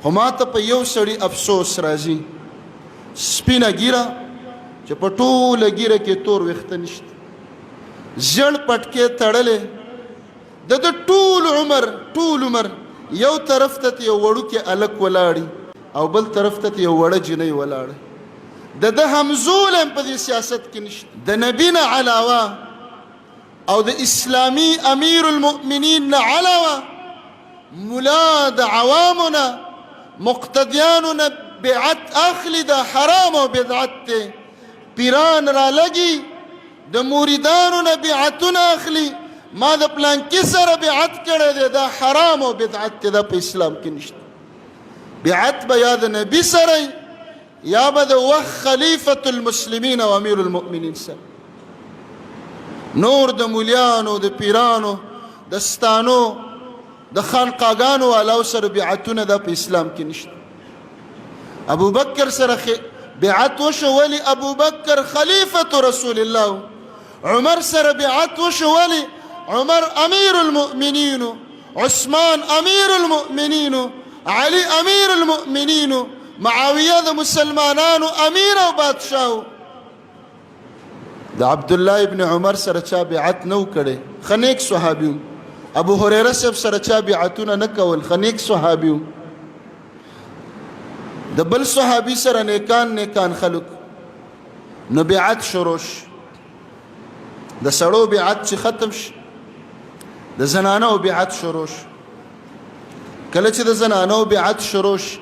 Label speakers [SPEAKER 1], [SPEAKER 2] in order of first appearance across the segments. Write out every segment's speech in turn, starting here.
[SPEAKER 1] خو ما ته په یو سړي افسوس راځي، سپینه ږیره چې په ټوله ږیره کې تور ویښته نشته، ژړ پټکې تړلې، د ټول عمر یو طرف ته یو وړوکی هلک ولاړي او بل طرف ته یو وړه جنۍ ولاړه، د همزول هم په دې سیاست کې نشته. د نبي نه علاوه او د اسلامي امیر المؤمنین نه علاوه ملا د عوامو نه مقتدیانو نه بیعت اخلي، د حرام او بدعت دی. پیران را لګي د مریدانو نه بیعتونه اخلي، ما د پلانکي سره بیعت کړی دی، دا حرام او بدعت دی، دا په اسلام کې نشته. بیعت به یا د نبي سره یا به د وخت خلیفة المسلمین او امیر المؤمنین سره. نور د مولیانو د پیرانو د ستانو د خانقاګانو والاو سره بیعتونه دا په اسلام کې نشته. ابو بکر سره بیعت وشو ولی ابو بکر خلیفة رسول الله، عمر سره بیعت وشو ولی عمر امیر المؤمنین، عثمان امیر المؤمنین، علی امیر المؤمنین، معاویه د مسلمانانو امیر او بادشاہ. د عبدالله ابن عمر سره چا بیعت نو کړي، خنیک صحابیو. ابو هريره صاحب سره چا بیعتونه نه کول، خنیک صحابیو. د بل صحابي سره نیکان خلق، نو بیعت شروع شي. د سړو بیعت چې ختم شي، د زنانو بیعت شروع شي. کله چې د زنانو بیعت شروع شي،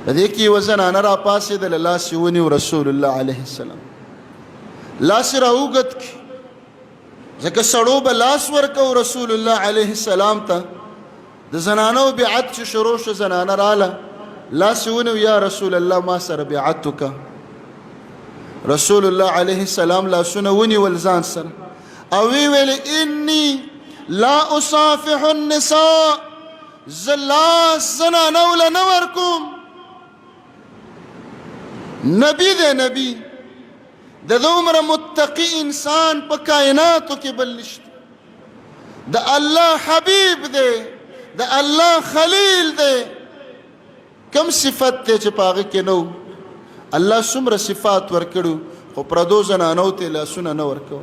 [SPEAKER 1] د دې کې یوه زنانه را پاڅېدله، لاس یې ونیو رسول الله علیه السلام، لاس یې راوږد کړي، ځکه سړو به لاس ورکو رسول الله علیه السلام ته. د زنانو بیعت چې شروع شو، زنانه راله، لاس یې ونیو، یا رسول الله ما سره بیعت وکړه. رسول الله علیه السلام لاسونه ونیول ځان سره او وی ویل انی لا اصافح النساء، زه لاس زنانو له نه ورکوم. نبی دی، نبی د دومره متقی انسان په کائناتو کې بل نشته. د الله حبیب دی، د الله خلیل دی. کم صفت دی چې په هغه کې نو؟ الله څومره صفات ورکړو، خو پردو زنانو ته لاسونه نه ورکو.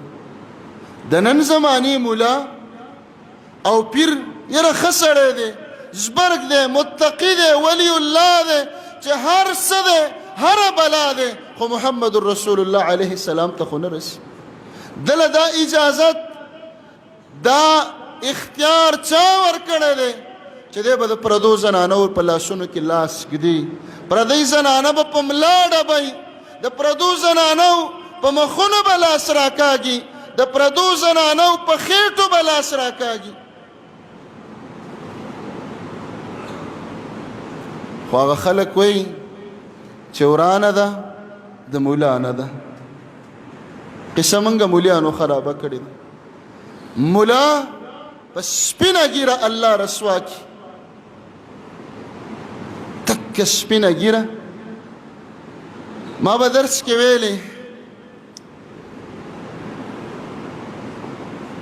[SPEAKER 1] د نن زمانې مولا او پیر یره ښه سړی دی، زبرګ دی، متقي دی، ولی الله دی، چې هر څه دی، هره بلا دی، خو محمد رسول الله علیه السلام ته خو نه رسي. دله دا اجازت، دا اختیار چا ورکړی دی چې دی به د پردو زنانو په لاسونو کې لاس ږدي. پردی زنانه به په ملا ډبوي، د پردو زنانو په مخونو به لاس راکاږي، د پردو زنانو په خېټو به لاس راکاږي. خو هغه خلک وایي چې ورانه ده د مولا نه ده. قصه موږ مولیانو خرابه کړې ده. مولا په سپینه ږیره الله رسوا کړي، تک سپینه ږیره. ما به درس کې ویلې،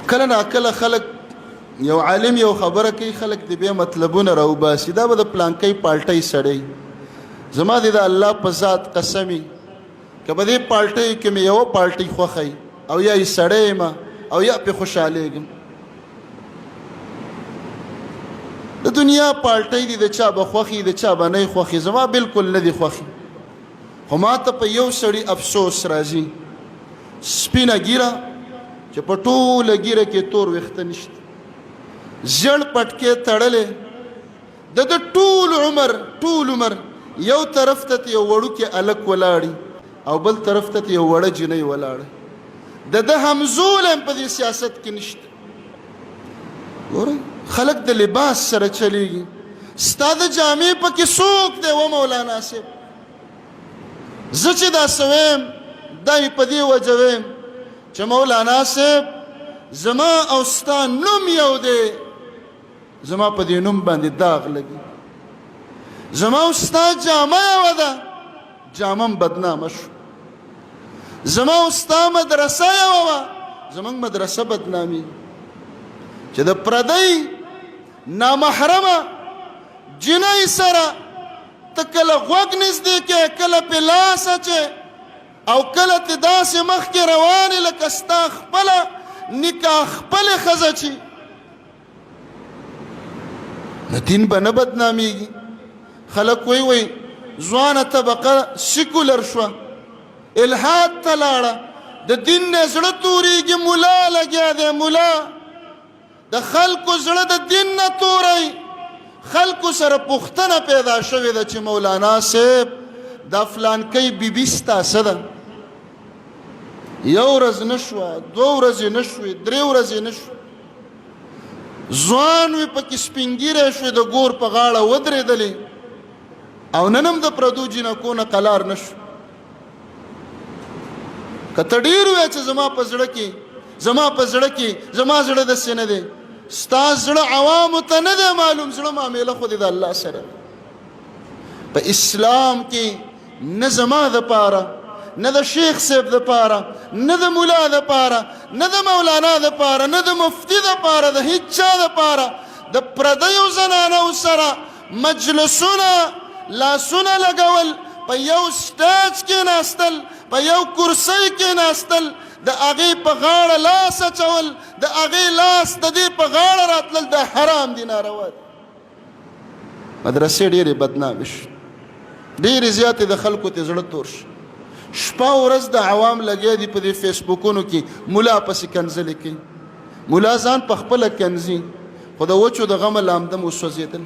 [SPEAKER 1] کله ناکله خلک یو عالم یو خبره کوي، خلک د بیا مطلبونه راوباسي، دا به د پلانکۍ پالټۍ سړی. زما د الله په ذات قسمي، که په دې پالټۍ کې مې یوه پالټۍ خوښوي او یا یې سړی یم او یا پې خوشحالېږم. د دنیا پالټۍ دي، د چا به خوښي، د چا به نه خوښي، زما بالکل نه دي خوښي. خو ما ته په یو سړي افسوس راځي، سپینه ږیره چې په ټوله ږیره کې تور ویښته نشته، ژړ پټکې تړلې، د ټول عمر یو طرف ته یو وړوکی هلک ولاړي او بل طرف ته یو وړه جنۍ ولاړه، د همزول هم په دې سیاست کې نشته. ګورئ خلک د لباس سره چلیږي. ستا د جامې پکې څوک دی و مولانا صاحب؟ زه چې دا څه ویم دا یې په دې وجه ویم چې مولانا صاحب زما او ستا نوم یو دی، زما په دې نوم باندې داغ لګي. زما او ستا جامه یوه ده، جامه م بدنامه شو. زما او ستا مدرسه یوه وه، زموږ مدرسه بدنامي. چې د پردی نامحرمه جنۍ سره ته کله غوږ نږدې کې کله پې لاس اچې او کله ته داسې مخکې روانې لکه ستا خپله نکاح خپلې ښځه چې نو دین به نه بدنامیږي خلک وی ځوانه طبقه سیکولر شوه الحاد ته لاړه د دین نه زړه تورېږي ملا لګیا دی ملا د خلکو زړه د دین نه توری خلکو سره پوښتنه پیدا شوې ده چې مولانا صاحب دا فلانکۍ بیبي ستا څه ده یو ورځ نه شوه دوه ورځې نه شوې درې ورځې نه شوې ځوان وي پکې سپین ږیری شوې د ګور په غاړه ودرېدلې او نن هم د پردو جینکو نه قلار نه شو که ته ډېر وایې چې زما په زړه کې زما زړه داسې نه دی ستا زړه عوامو ته نه دی معلوم زړه معامله خو دې د الله سره په اسلام کې نه زما دپاره نه د شیخ صاحب دپاره نه د ملا دپاره نه د مولانا دپاره نه د مفتی دپاره د هیڅ چا دپاره د پردیو زنانو سره مجلسونه لاسونه لګول په یو سټیج کې ناستل په یو کرسۍ کې ناستل د هغې په غاړه لاس اچول د هغې لاس د دې په غاړه راتلل دا حرام دي ناروا دي مدرسې ډېرې بدنامې شو ډېرې زیاتې د خلکو ته زړه تور شو شپه ورځ د عوام لګیا دي په دې فیسبوکونو کې ملا پسې کنځلې کوي ملا ځان په خپله کنځي خو د وچو د غمه لامدم وسوځېدل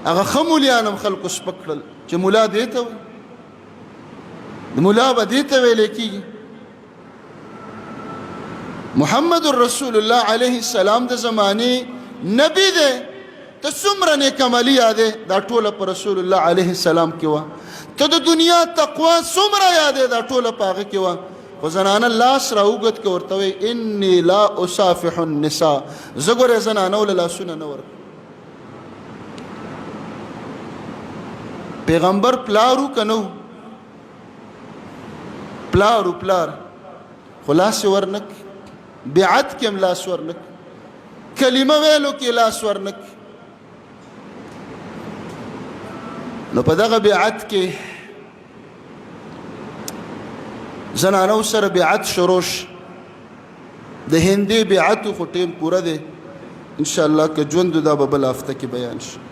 [SPEAKER 1] هغه ښه مولیان هم خلکو سپک کړل چې ملا دې ته وایي ملا به دې ته ویلی کېږي محمد رسول الله علیه السلام د زمانې نبی دی ته څومره نیک عملي یادې دا ټوله په رسول الله علیه السلام کې وه ته د دنیا تقوا څومره یادې دا ټوله په هغه کې وه خو زنانه لاس راوږد که ورته وایي انی لا اصافح النساء زه ګورې زنانو له لاسونه نه ورکړم پیغمبر پلارو که نه پلارو پلار خو لاس یې ورنک بیعت کې هم لاس ورنک کلمه ویلو کې لاس ورنک نو په دغه بیعت کې زنانو سره بیعت شروع ش د هندي بیعتو خو ټیم پوره دی انشاءالله که ژوند دا به بل هفته کې بیان شي